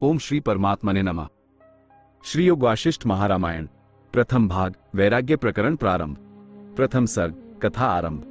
ओम श्री परमात्मने नमः। श्री योग वासिष्ठ महारामायण प्रथम भाग वैराग्य प्रकरण प्रारंभ। प्रथम सर्ग कथा आरंभ।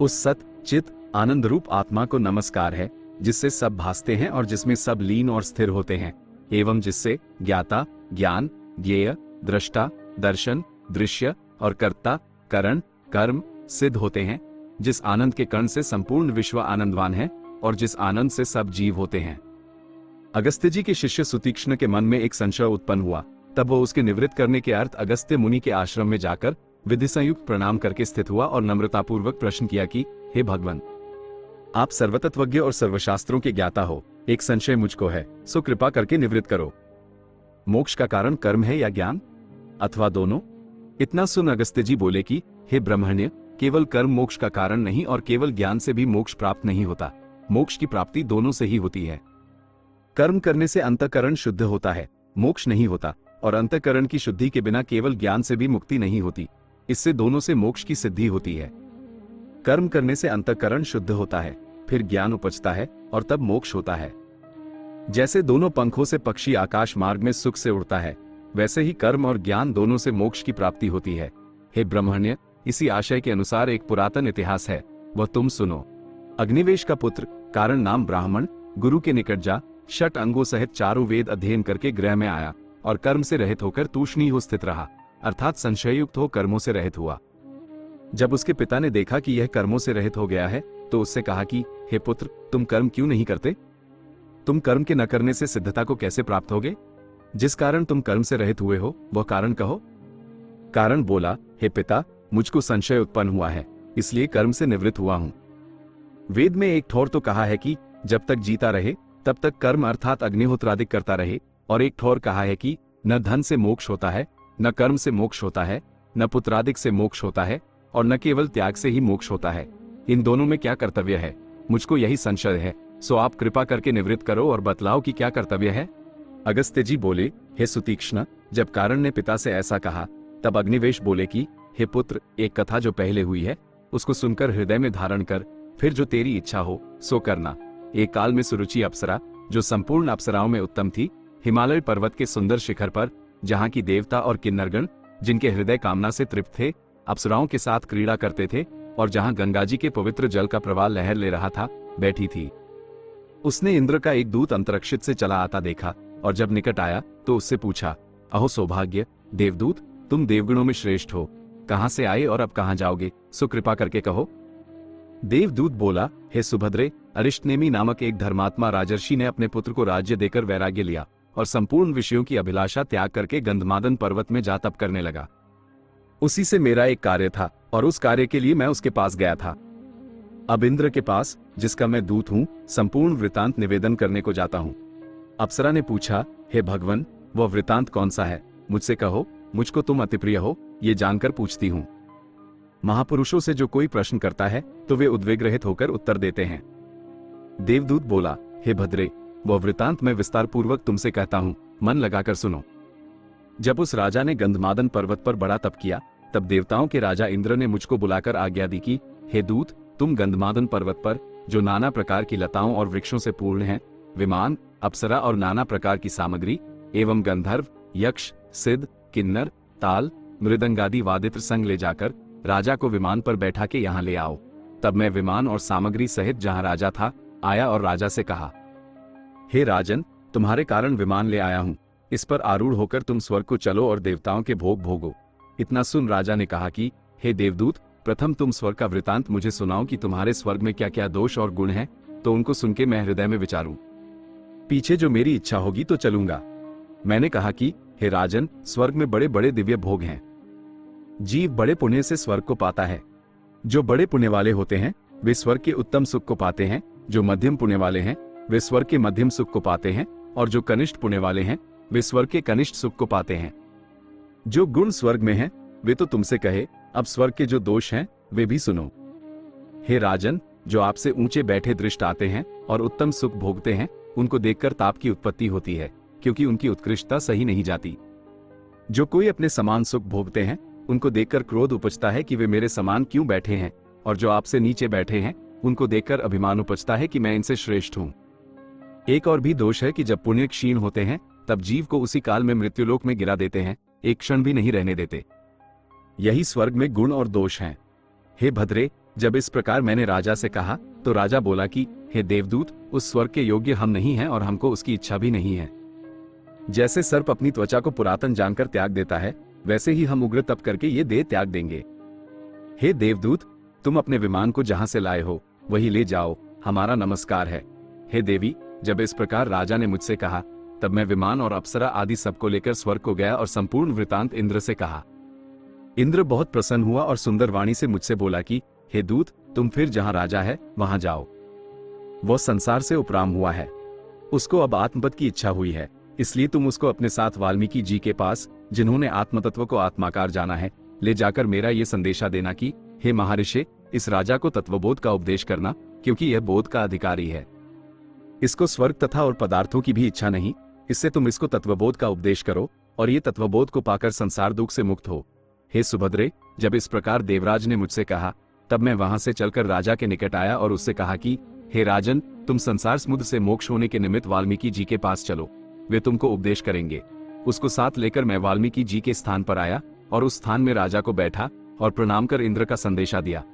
उस सत चित आनंद रूप आत्मा को नमस्कार है जिससे सब भासते हैं और जिसमें सब लीन और स्थिर होते हैं, एवं जिससे ज्ञाता ज्ञान ज्ञेय दृष्टा दर्शन दृश्य और कर्ता करण कर्म सिद्ध होते हैं, जिस आनंद के कण से संपूर्ण विश्व आनंदवान है और जिस आनंद से सब जीव होते हैं। अगस्त्य जी के शिष्य सुतीक्ष्ण के मन में एक संशय उत्पन्न हुआ। तब वो उसके निवृत्त करने के अर्थ अगस्त्य मुनि के आश्रम में जाकर विधि संयुक्त प्रणाम करके स्थित हुआ और नम्रतापूर्वक प्रश्न किया कि हे भगवान, आप सर्वतत्वज्ञ और सर्वशास्त्रों के ज्ञाता हो, एक संशय मुझको है, सो कृपा करके निवृत्त करो। मोक्ष का कारण कर्म है या ज्ञान, अथवा दोनों? इतना सुन अगस्त्य जी बोले कि हे ब्रह्मण्य, केवल कर्म मोक्ष का कारण नहीं और केवल ज्ञान से भी मोक्ष प्राप्त नहीं होता। मोक्ष की प्राप्ति दोनों से ही होती है। कर्म करने से अंतःकरण शुद्ध होता है, मोक्ष नहीं होता, और अंतःकरण की शुद्धि के बिना केवल ज्ञान से भी मुक्ति नहीं होती। इससे दोनों से मोक्ष की सिद्धि होती है। कर्म करने से अंतःकरण शुद्ध होता है, फिर ज्ञान उपजता है और तब मोक्ष होता है। जैसे दोनों पंखों से पक्षी आकाश मार्ग में सुख से उड़ता है, वैसे ही कर्म और ज्ञान दोनों से मोक्ष की प्राप्ति होती है। हे ब्रह्मण्य, इसी आशय के अनुसार एक पुरातन इतिहास है, वह तुम सुनो। अग्निवेश का पुत्र कारण नाम ब्राह्मण गुरु के निकट जा षट अंगों सहित चारों वेद अध्ययन करके गृह में आया और कर्म से रहित होकर तूष्णीं हो स्थित रहा, अर्थात संशययुक्त हो कर्मों से रहित हुआ। जब उसके पिता ने देखा कि यह कर्मों से रहित हो गया है, तो उससे कहा कि हे पुत्र, तुम कर्म क्यों नहीं करते? तुम कर्म के न करने से सिद्धता को कैसे प्राप्त होगे? जिस कारण तुम कर्म से रहित हुए हो वह कारण कहो। कारण बोला, हे पिता, मुझको संशय उत्पन्न हुआ है, इसलिए कर्म से निवृत्त हुआ हूं। वेद में एक ठोर तो कहा है कि जब तक जीता रहे तब तक कर्म अर्थात अग्निहोत्रादिक करता रहे, और एक ठोर कहा है कि न धन से मोक्ष होता है, न कर्म से मोक्ष होता है, न पुत्रादिक से मोक्ष होता है, और न केवल त्याग से ही मोक्ष होता है। इन दोनों में क्या कर्तव्य है? मुझको यही संशय है, सो आप कृपा करके निवृत्त करो और बतलाओ कि क्या कर्तव्य है। अगस्त्य जी बोले, हे सुतीक्ष्ण, जब कारण ने पिता से ऐसा कहा तब अग्निवेश बोले कि हे पुत्र, एक कथा जो पहले हुई है उसको सुनकर हृदय में धारण कर, फिर जो तेरी इच्छा हो सो करना। एक काल में सुरुचि अप्सरा, जो संपूर्ण अप्सराओं में उत्तम थी, हिमालय पर्वत के सुंदर शिखर पर, जहाँ की देवता और किन्नरगण जिनके हृदय कामना से तृप्त थे, अप्सराओं के साथ क्रीड़ा करते थे, और जहाँ गंगा जी के पवित्र जल का प्रवाह लहर ले रहा था, बैठी थी। उसने इंद्र का एक दूत अंतरिक्षित से चला आता देखा, और जब निकट आया तो उससे पूछा, अहो सौभाग्य देवदूत, तुम देवगणों में श्रेष्ठ हो, कहां से आए और अब कहां जाओगे, सो कृपा करके कहो। देवदूत बोला, हे सुभद्रे, अरिष्टनेमी नामक एक धर्मात्मा राजर्षि ने अपने पुत्र को राज्य देकर वैराग्य लिया और संपूर्ण विषयों की अभिलाषा त्याग करके गंधमादन पर्वत में जा तप करने लगा। उसी से मेरा एक कार्य था और उस कार्य के लिए मैं उसके पास गया था। अब इंद्र के पास, जिसका मैं दूत हूं, संपूर्ण वृतांत निवेदन करने को जाता हूं। अप्सरा ने पूछा, हे भगवन, वह वृतांत कौन सा है? मुझसे कहो, मुझको तुम अति प्रिय हो, ये जानकर पूछती हूं। महापुरुषों से जो कोई प्रश्न करता है तो वे उद्वेग रहित होकर उत्तर देते हैं। देवदूत बोला, हे भद्रे, वह वृतांत मैं विस्तार पूर्वक तुमसे कहता हूं, मन लगाकर सुनो। जब उस राजा ने गंधमादन पर्वत पर बड़ा तप किया, तब देवताओं के राजा इंद्र ने मुझको बुलाकर आज्ञा दी कि हे दूत, तुम गंधमादन पर्वत पर, जो नाना प्रकार की लताओं और वृक्षों से पूर्ण है, विमान अप्सरा और नाना प्रकार की सामग्री एवं गंधर्व यक्ष सिद्ध किन्नर ताल मृदंगादि वादित्र संग ले जाकर राजा को विमान पर बैठा के यहाँ ले आओ। तब मैं विमान और सामग्री सहित जहाँ राजा था आया और राजा से कहा, हे राजन, तुम्हारे कारण विमान ले आया हूं, इस पर आरूढ़ होकर तुम स्वर्ग को चलो और देवताओं के भोग भोगो। इतना सुन राजा ने कहा कि हे देवदूत, प्रथम तुम स्वर्ग का वृतांत मुझे सुनाओ कि तुम्हारे स्वर्ग में क्या क्या दोष और गुण हैं, तो उनको सुन के मैं हृदय में विचारूं। पीछे जो मेरी इच्छा होगी तो चलूंगा। मैंने कहा कि हे राजन, स्वर्ग में बड़े बड़े दिव्य भोग हैं। जीव बड़े पुण्य से स्वर्ग को पाता है। जो बड़े पुण्य वाले होते हैं वे स्वर्ग के उत्तम सुख को पाते हैं, जो मध्यम पुण्य वाले हैं वे स्वर्ग के मध्यम सुख को पाते हैं, और जो कनिष्ठ पुण्य वाले हैं वे स्वर्ग के कनिष्ठ सुख को पाते हैं। जो गुण स्वर्ग में हैं वे तो तुमसे कहे, अब स्वर्ग के जो दोष हैं वे भी सुनो। हे राजन, जो आपसे ऊंचे बैठे दृष्ट आते हैं और उत्तम सुख भोगते हैं, उनको देखकर ताप की उत्पत्ति होती है, क्योंकि उनकी उत्कृष्टता सही नहीं जाती। जो कोई अपने समान सुख भोगते हैं उनको देखकर क्रोध उपजता है कि वे मेरे समान क्यों बैठे हैं, और जो आपसे नीचे बैठे हैं उनको देखकर अभिमान उपजता है कि मैं इनसे श्रेष्ठ हूं। एक और भी दोष है कि जब पुण्य क्षीण होते हैं तब जीव को उसी काल में मृत्युलोक में गिरा देते हैं, एक क्षण भी नहीं रहने देते। यही स्वर्ग में गुण और दोष हैं। हे भद्रे, जब इस प्रकार मैंने राजा से कहा तो राजा बोला कि हे देवदूत, उस स्वर्ग के योग्य हम नहीं हैं और हमको उसकी इच्छा भी नहीं है। जैसे सर्प अपनी त्वचा को पुरातन जानकर त्याग देता है, वैसे ही हम उग्र तप करके ये देह त्याग देंगे। हे देवदूत, तुम अपने विमान को जहां से लाए हो वही ले जाओ, हमारा नमस्कार है। हे देवी, जब इस प्रकार राजा ने मुझसे कहा तब मैं विमान और अप्सरा आदि सबको लेकर स्वर्ग को गया और संपूर्ण वृतांत इंद्र से कहा। इंद्र बहुत प्रसन्न हुआ और सुंदर वाणी से मुझसे बोला कि हे दूत, तुम फिर जहां राजा है वहां जाओ। वो संसार से उपराम हुआ है, उसको अब आत्मपद की इच्छा हुई है, इसलिए तुम उसको अपने साथ वाल्मीकि जी के पास, जिन्होंने आत्मतत्व को आत्माकार जाना है, ले जाकर मेरा ये संदेशा देना कि हे महर्षि, इस राजा को तत्वबोध का उपदेश करना, क्योंकि यह बोध का अधिकारी है। इसको स्वर्ग तथा और पदार्थों की भी इच्छा नहीं, इससे तुम इसको तत्वबोध का उपदेश करो और ये तत्वबोध को पाकर संसार दुख से मुक्त हो। हे सुभद्रे, जब इस प्रकार देवराज ने मुझसे कहा तब मैं वहां से चलकर राजा के निकट आया और उससे कहा कि हे राजन, तुम संसार समुद्र से मोक्ष होने के निमित्त वाल्मीकि जी के पास चलो, वे तुमको उपदेश करेंगे। उसको साथ लेकर मैं वाल्मीकि जी के स्थान पर आया और उस स्थान में राजा को बैठा और प्रणाम कर इंद्र का संदेशा दिया।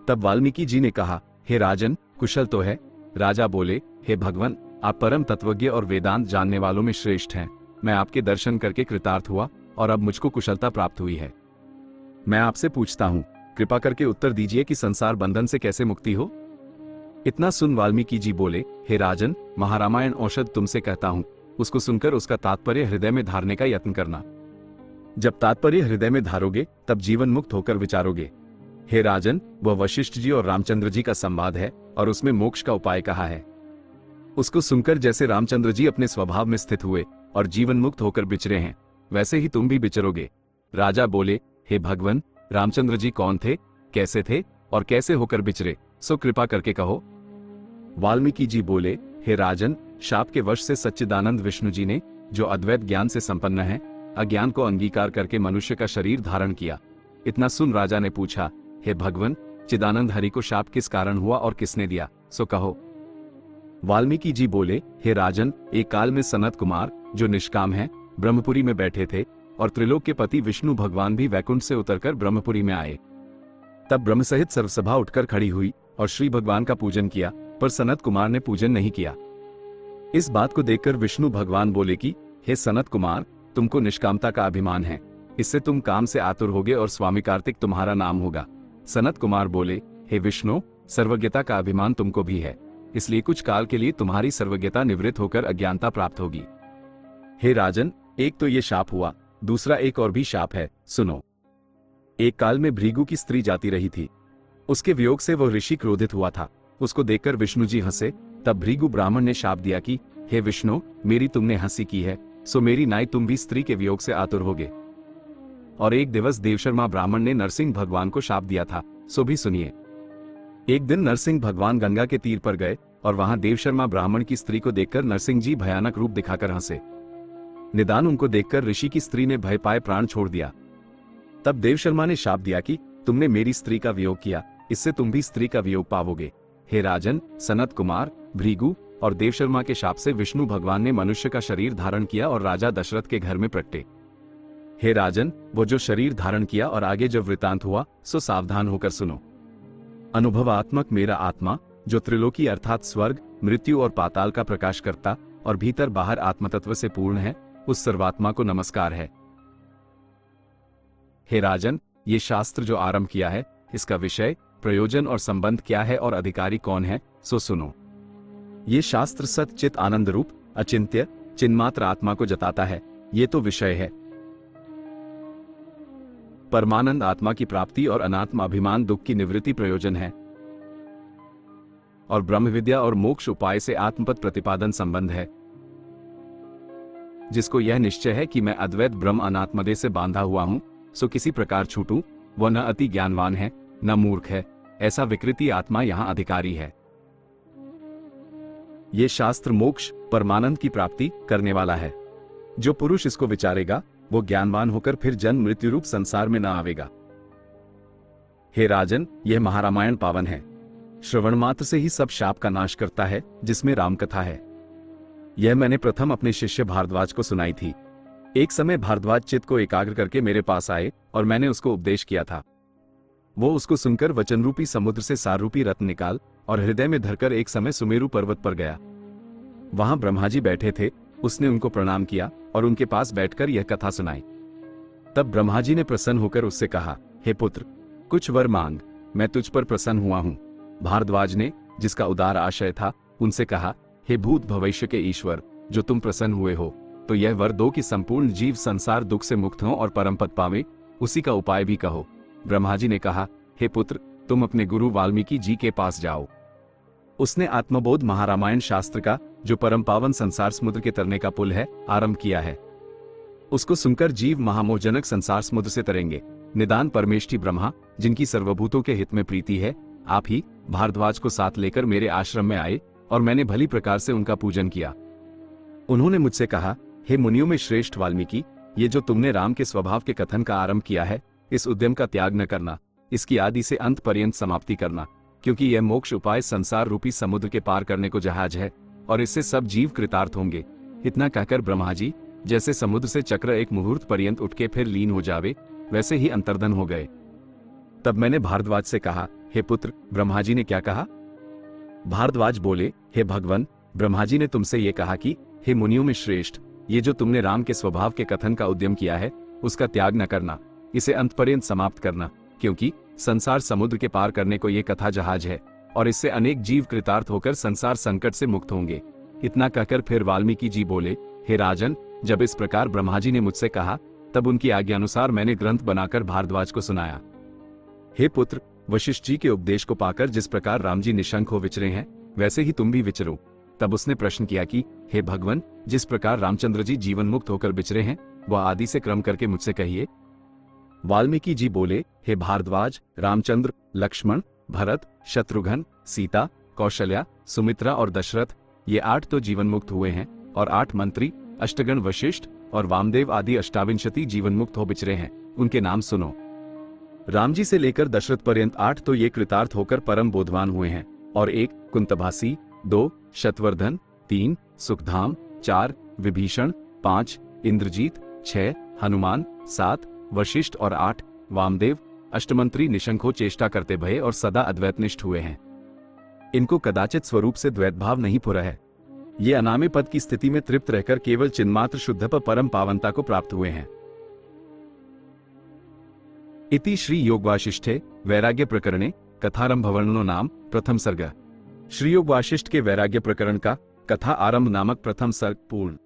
तब वाल्मीकि जी ने कहा, हे राजन, कुशल तो है? राजा बोले, हे भगवान, आप परम तत्वज्ञ और वेदांत जानने वालों में श्रेष्ठ हैं। मैं आपके दर्शन करके कृतार्थ हुआ और अब मुझको कुशलता प्राप्त हुई है। मैं आपसे पूछता हूँ, कृपा करके उत्तर दीजिए कि संसार बंधन से कैसे मुक्ति हो। इतना सुन वाल्मीकि जी बोले, हे राजन, महारामायण औषध तुमसे कहता हूँ, उसको सुनकर उसका तात्पर्य हृदय में धारने का यत्न करना। जब तात्पर्य हृदय में धारोगे तब जीवन मुक्त होकर विचारोगे। हे राजन, वह वशिष्ठ जी और रामचंद्र जी का संवाद है और उसमें मोक्ष का उपाय कहा है। उसको सुनकर जैसे रामचंद्र जी अपने स्वभाव में स्थित हुए और जीवन मुक्त होकर बिचरे हैं, वैसे ही तुम भी बिचरोगे। राजा बोले, हे भगवान, रामचंद्र जी कौन थे, कैसे थे और कैसे होकर बिचरे, सो कृपा करके कहो। वाल्मीकि जी बोले, हे राजन, शाप के वश से सच्चिदानंद विष्णु जी ने, जो अद्वैत ज्ञान से संपन्न है, अज्ञान को अंगीकार करके मनुष्य का शरीर धारण किया। इतना सुन राजा ने पूछा, हे भगवान, चिदानंद हरि को शाप किस कारण हुआ और किसने दिया, सो कहो। वाल्मीकि जी बोले, हे राजन, एक काल में सनत कुमार, जो निष्काम है, ब्रह्मपुरी में बैठे थे और त्रिलोक के पति विष्णु भगवान भी वैकुंठ से उतरकर ब्रह्मपुरी में आए। तब ब्रह्म सहित सर्वसभा उठकर खड़ी हुई और श्री भगवान का पूजन किया, पर सनत कुमार ने पूजन नहीं किया। इस बात को देखकर विष्णु भगवान बोले कि हे सनत कुमार, तुमको निष्कामता का अभिमान है, इससे तुम काम से आतुर होगे और स्वामी कार्तिक तुम्हारा नाम होगा। सनत कुमार बोले, हे विष्णु, सर्वज्ञता का अभिमान तुमको भी है, इसलिए कुछ काल के लिए तुम्हारी सर्वज्ञता निवृत्त होकर अज्ञानता प्राप्त होगी। हे राजन, एक तो ये शाप हुआ, दूसरा एक और भी शाप है, सुनो। एक काल में भृगु की स्त्री जाती रही थी, उसके वियोग से वह ऋषि क्रोधित हुआ था। उसको देखकर विष्णु जी हंसे। तब भृगु ब्राह्मण ने शाप दिया कि हे विष्णु, मेरी तुमने हंसी की है, सो मेरी नाई तुम भी स्त्री के वियोग से आतुर होगे। और एक दिवस देवशर्मा ब्राह्मण ने नरसिंह भगवान को शाप दिया था, सो भी सुनिए। एक दिन नरसिंह भगवान गंगा के तीर पर गए और वहां देवशर्मा ब्राह्मण की स्त्री को देखकर नरसिंह जी भयानक रूप दिखाकर हंसे। निदान उनको देखकर ऋषि की स्त्री ने भय पाए प्राण छोड़ दिया। तब देवशर्मा ने शाप दिया कि तुमने मेरी स्त्री का वियोग किया, इससे तुम भी स्त्री का वियोग पाओगे। हे राजन, सनत कुमार, भृगु और देवशर्मा के शाप से विष्णु भगवान ने मनुष्य का शरीर धारण किया और राजा दशरथ के घर में प्रगटे। हे राजन, वो जो शरीर धारण किया और आगे जो वृतांत हुआ, सो सावधान होकर सुनो। अनुभवात्मक मेरा आत्मा, जो त्रिलोकी अर्थात स्वर्ग, मृत्यु और पाताल का प्रकाश करता और भीतर बाहर आत्मतत्व से पूर्ण है, उस सर्वात्मा को नमस्कार है। हे राजन, ये शास्त्र जो आरंभ किया है, इसका विषय, प्रयोजन और संबंध क्या है और अधिकारी कौन है, सो सुनो। ये शास्त्र सत चित आनंद रूप अचिंत्य चिन्मात्र आत्मा को जताता है, ये तो विषय है। परमानंद आत्मा की प्राप्ति और अनात्म अभिमान दुख की निवृत्ति प्रयोजन है, और ब्रह्म विद्या और मोक्ष उपाय से आत्मपद प्रतिपादन संबंध है। जिसको यह निश्चय है कि मैं अद्वैत ब्रह्म अनात्मदेह से बांधा हुआ हूं, सो किसी प्रकार छूटूं, वह न अति ज्ञानवान है न मूर्ख है, ऐसा विकृति आत्मा यहां अधिकारी है। ये शास्त्र मोक्ष परमानंद की प्राप्ति करने वाला है। जो पुरुष इसको विचारेगा, वो ज्ञानवान होकर फिर जन्म मृत्यु रूप संसार में न आवेगा। हे राजन, यह महारामायण पावन है, श्रवण मात्र से ही सब शाप का नाश करता है, जिसमें राम कथा है। यह मैंने प्रथम अपने शिष्य भारद्वाज को सुनाई थी। एक समय भारद्वाज चित्त को एकाग्र करके मेरे पास आए और मैंने उसको उपदेश किया था। वो उसको सुनकर वचन रूपी समुद्र से सार रूपी रत्न निकाल और हृदय में धरकर एक समय सुमेरु पर्वत पर गया। वहां ब्रह्मा जी बैठे थे। उसने उनको प्रणाम किया और उनके पास बैठकर यह कथा सुनाई। तब ब्रह्मा जी ने प्रसन्न होकर उससे कहा, हे पुत्र, कुछ वर मांग, मैं तुझ पर प्रसन्न हुआ हूं। भारद्वाज ने, जिसका उदार आशय था, उनसे कहा, हे भूत भविष्य के ईश्वर, जो तुम प्रसन्न हुए हो, तो यह वर दो कि संपूर्ण जीव संसार दुख से मुक्त हो और परम पद पावे, उसी का उपाय भी कहो। ब्रह्मा जी ने कहा, हे पुत्र, तुम अपने गुरु वाल्मीकि जी के पास जाओ। उसने आत्मबोध महारामायण शास्त्र का, जो परम पावन संसार समुद्र के तरने का पुल है, आरंभ किया है। उसको सुनकर जीव महामोहजनक संसार समुद्र से तरेंगे। निदान परमेष्ठी ब्रह्मा, जिनकी सर्वभूतों के हित में प्रीति है, आप ही भारद्वाज को साथ लेकर मेरे आश्रम में आए और मैंने भली प्रकार से उनका पूजन किया। उन्होंने मुझसे कहा, हे मुनियों में श्रेष्ठ वाल्मीकि, ये जो तुमने राम के स्वभाव के कथन का आरंभ किया है, इस उद्यम का त्याग न करना, इसकी आदि से अंत पर्यंत समाप्ति करना, क्योंकि यह मोक्ष उपाय संसार रूपी समुद्र के पार करने को जहाज है और इससे सब जीव कृतार्थ होंगे। इतना कहकर ब्रह्मा जी, जैसे समुद्र से चक्र एक मुहूर्त पर्यंत उठ के फिर लीन हो जावे, वैसे ही अंतर्धन हो गए। तब मैंने भारद्वाज से कहा, हे पुत्र, ब्रह्मा जी ने क्या कहा? भारद्वाज बोले, हे भगवान, ब्रह्मा जी ने तुमसे ये कहा कि हे मुनियों में श्रेष्ठ, ये जो तुमने राम के स्वभाव के कथन का उद्यम किया है, उसका त्याग न करना, इसे अंत पर्यंत समाप्त करना, क्योंकि संसार समुद्र के पार करने को ये कथा जहाज है और इससे अनेक जीव कृतार्थ होकर संसार संकट से मुक्त होंगे। इतना कहकर फिर वाल्मीकि जी बोले, हे राजन, जब इस प्रकार ब्रह्मा जी ने मुझसे कहा, तब उनकी आज्ञानुसार मैंने ग्रंथ बनाकर भारद्वाज को सुनाया। हे पुत्र, वशिष्ठ जी के उपदेश को पाकर जिस प्रकार राम जी निशंक हो विचरे हैं, वैसे ही तुम भी विचरो। तब उसने प्रश्न किया कि हे भगवान, जिस प्रकार रामचंद्र जी जीवन मुक्त होकर विचरे हैं, वह आदि से क्रम करके मुझसे कहिए। वाल्मीकि जी बोले, हे भारद्वाज, रामचंद्र, लक्ष्मण, भरत, शत्रुघ्न, सीता, कौशल्या, सुमित्रा और दशरथ, ये 8 तो जीवन मुक्त हुए हैं और 8 मंत्री, अष्टगण वशिष्ठ और वामदेव आदि 28 जीवन मुक्त हो बिचरे हैं। उनके नाम सुनो। राम जी से लेकर दशरथ पर्यंत 8 तो ये कृतार्थ होकर परम बोधवान हुए हैं और 1 कुंतभासी, 2 शतवर्धन, 3 सुखधाम, 4 विभीषण, 5 इंद्रजीत, 6 हनुमान, 7 वशिष्ठ और 8 वामदेव, अष्टमंत्री निशंको चेष्टा करते भये और सदा अद्वैतनिष्ठ हुए हैं। इनको कदाचित स्वरूप से द्वैत भाव नहीं पुरा है। ये अनामे पद की स्थिति में तृप्त रहकर केवल चिन्मात्र शुद्ध परम पावनता को प्राप्त हुए हैं। इति श्री योग वासिष्ठे वैराग्य प्रकरणे कथारंभ वर्णनो नाम प्रथम सर्ग। श्री योग वासिष्ठ के वैराग्य प्रकरण का कथा आरंभ नामक प्रथम सर्ग पूर्ण।